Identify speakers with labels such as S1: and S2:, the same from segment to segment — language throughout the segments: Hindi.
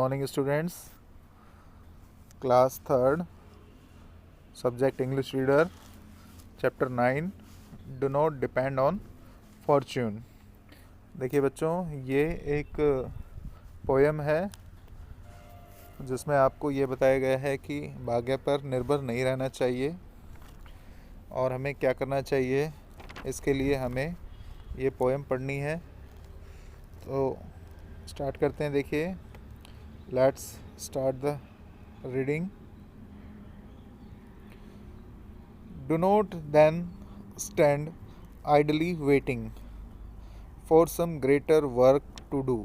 S1: morning, students. Class 3rd, subject English reader, chapter 9. Do not depend on fortune. देखिए बच्चों, ये एक पोयम है जिसमें आपको ये बताया गया है कि भाग्य पर निर्भर नहीं रहना चाहिए और हमें क्या करना चाहिए। इसके लिए हमें ये पोयम पढ़नी है। तो स्टार्ट करते हैं। देखिए, let's start the reading. Do not then stand idly waiting for some greater work to do.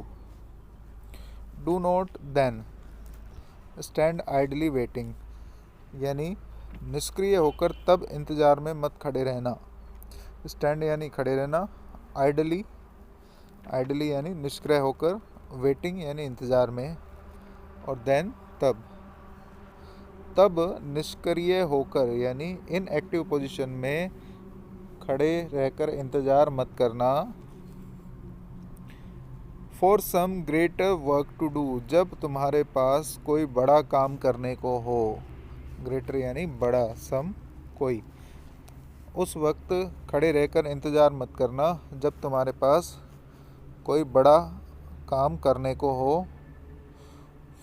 S1: Do not then stand idly waiting, यानी निष्क्रिय होकर तब इंतज़ार में मत खड़े रहना. स्टैंड यानी खड़े रहना, आइडली यानी निष्क्रिय होकर, वेटिंग यानी इंतज़ार में, और देन तब निष्क्रिय होकर यानी इन एक्टिव पोजीशन में खड़े रहकर इंतज़ार मत करना. For some greater work to do, जब तुम्हारे पास कोई बड़ा काम करने को हो. ग्रेटर यानी बड़ा, सम कोई. उस वक्त खड़े रहकर इंतज़ार मत करना जब तुम्हारे पास कोई बड़ा काम करने को हो.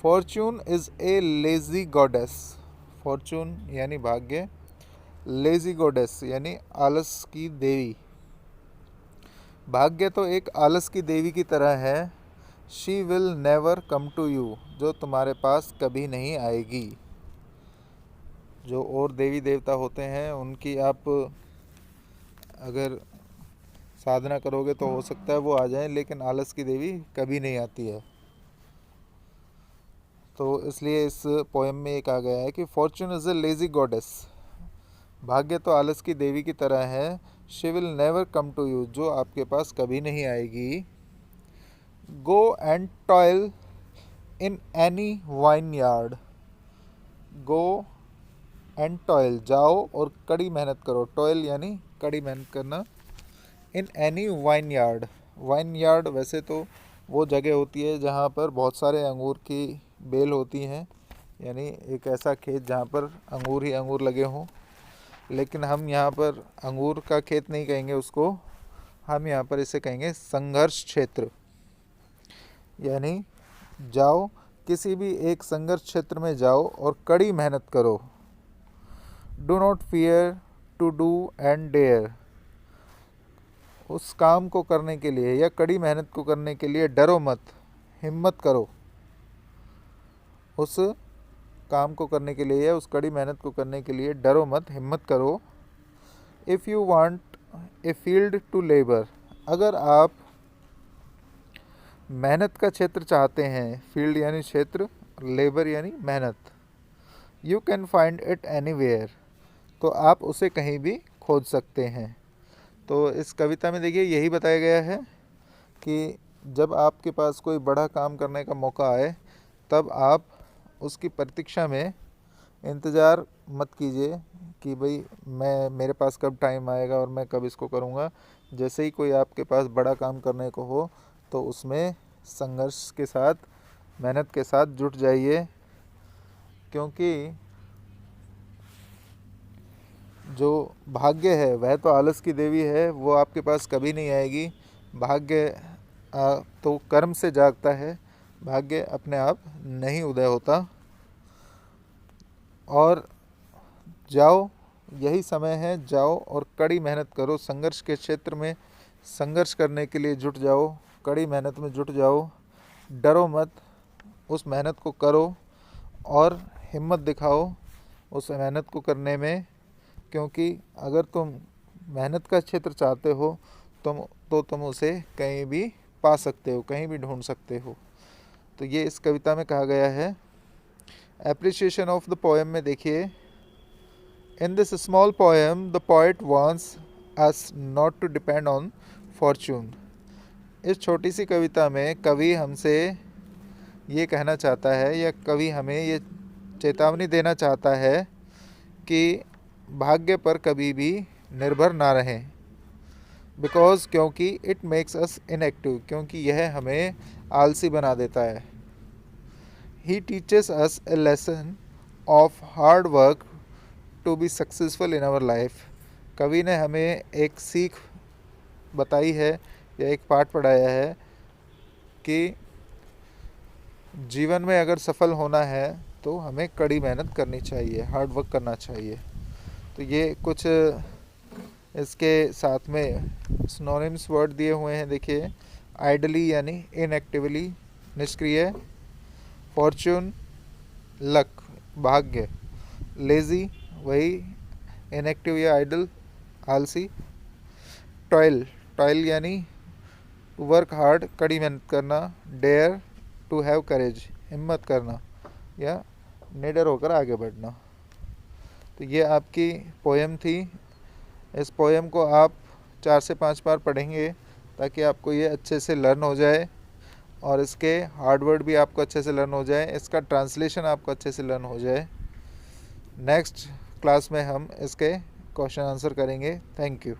S1: Fortune is a lazy goddess. Fortune यानी भाग्य, लेज़ी गॉडेस यानी आलस की देवी. भाग्य तो एक आलस की देवी की तरह है. She will never come to you, जो तुम्हारे पास कभी नहीं आएगी. जो और देवी देवता होते हैं उनकी आप अगर साधना करोगे तो हो सकता है वो आ जाएं, लेकिन आलस की देवी कभी नहीं आती है. तो इसलिए इस पोएम में ये कहा गया है कि fortune is a lazy goddess. भाग्य तो आलस की देवी की तरह है. She will never come to you, जो आपके पास कभी नहीं आएगी. Go and toil in any vineyard. Go and toil, जाओ और कड़ी मेहनत करो. टॉयल यानी कड़ी मेहनत करना. इन any wine yard. Wine yard वैसे तो वो जगह होती है जहाँ पर बहुत सारे अंगूर की बेल होती हैं, यानी एक ऐसा खेत जहाँ पर अंगूर ही अंगूर लगे हों. लेकिन हम यहाँ पर अंगूर का खेत नहीं कहेंगे उसको, हम यहाँ पर इसे कहेंगे संघर्ष क्षेत्र. यानी जाओ, किसी भी एक संघर्ष क्षेत्र में जाओ और कड़ी मेहनत करो. Do not fear to do and dare. उस काम को करने के लिए या कड़ी मेहनत को करने के लिए डरो मत, हिम्मत करो. उस काम को करने के लिए या उस कड़ी मेहनत को करने के लिए डरो मत, हिम्मत करो. If you want a field to labour. अगर आप मेहनत का क्षेत्र चाहते हैं, फील्ड यानी क्षेत्र, लेबर यानी मेहनत, you can find it anywhere, तो आप उसे कहीं भी खोज सकते हैं. तो इस कविता में देखिए यही बताया गया है कि जब आपके पास कोई बड़ा काम करने का मौका आए तब आप उसकी प्रतीक्षा में इंतज़ार मत कीजिए कि भाई मेरे पास कब टाइम आएगा और मैं कब इसको करूँगा. जैसे ही कोई आपके पास बड़ा काम करने को हो तो उसमें संघर्ष के साथ, मेहनत के साथ जुट जाइए. क्योंकि जो भाग्य है वह तो आलस की देवी है, वो आपके पास कभी नहीं आएगी. भाग्य तो कर्म से जागता है, भाग्य अपने आप नहीं उदय होता. और जाओ, यही समय है, जाओ और कड़ी मेहनत करो. संघर्ष के क्षेत्र में संघर्ष करने के लिए जुट जाओ, कड़ी मेहनत में जुट जाओ. डरो मत, उस मेहनत को करो और हिम्मत दिखाओ उस मेहनत को करने में. क्योंकि अगर तुम मेहनत का क्षेत्र चाहते हो तुम उसे कहीं भी पा सकते हो, कहीं भी ढूंढ सकते हो. तो ये इस कविता में कहा गया है. एप्रिसिएशन ऑफ द पोएम में देखिए, in this small poem the poet wants us not to depend on fortune. इस छोटी सी कविता में कवि हमसे ये कहना चाहता है, या कवि हमें ये चेतावनी देना चाहता है कि भाग्य पर कभी भी निर्भर ना रहें. क्योंकि इट मेक्स अस इनएक्टिव, क्योंकि यह हमें आलसी बना देता है. He teaches us a lesson of hard work to be successful in our life. कवि ने हमें एक सीख बताई है या एक पाठ पढ़ाया है कि जीवन में अगर सफल होना है तो हमें कड़ी मेहनत करनी चाहिए, हार्ड वर्क करना चाहिए। तो ये कुछ इसके साथ में सिनोनिम्स वर्ड दिए हुए हैं, देखिए। आइडली यानी इनएक्टिवली, निष्क्रिय। फॉर्च्यून लक, भाग्य। लेजी वही इनएक्टिव या आइडल, आलसी। टॉयल, टॉयल यानी टू वर्क हार्ड, कड़ी मेहनत करना। डेयर टू हैव करेज, हिम्मत करना या निडर होकर आगे बढ़ना। तो ये आपकी पोएम थी। इस पोएम को आप 4 से 5 बार पढ़ेंगे ताकि आपको ये अच्छे से लर्न हो जाए और इसके हार्ड वर्ड भी आपको अच्छे से लर्न हो जाए, इसका ट्रांसलेशन आपको अच्छे से लर्न हो जाए। नेक्स्ट क्लास में हम इसके क्वेश्चन आंसर करेंगे। Thank you.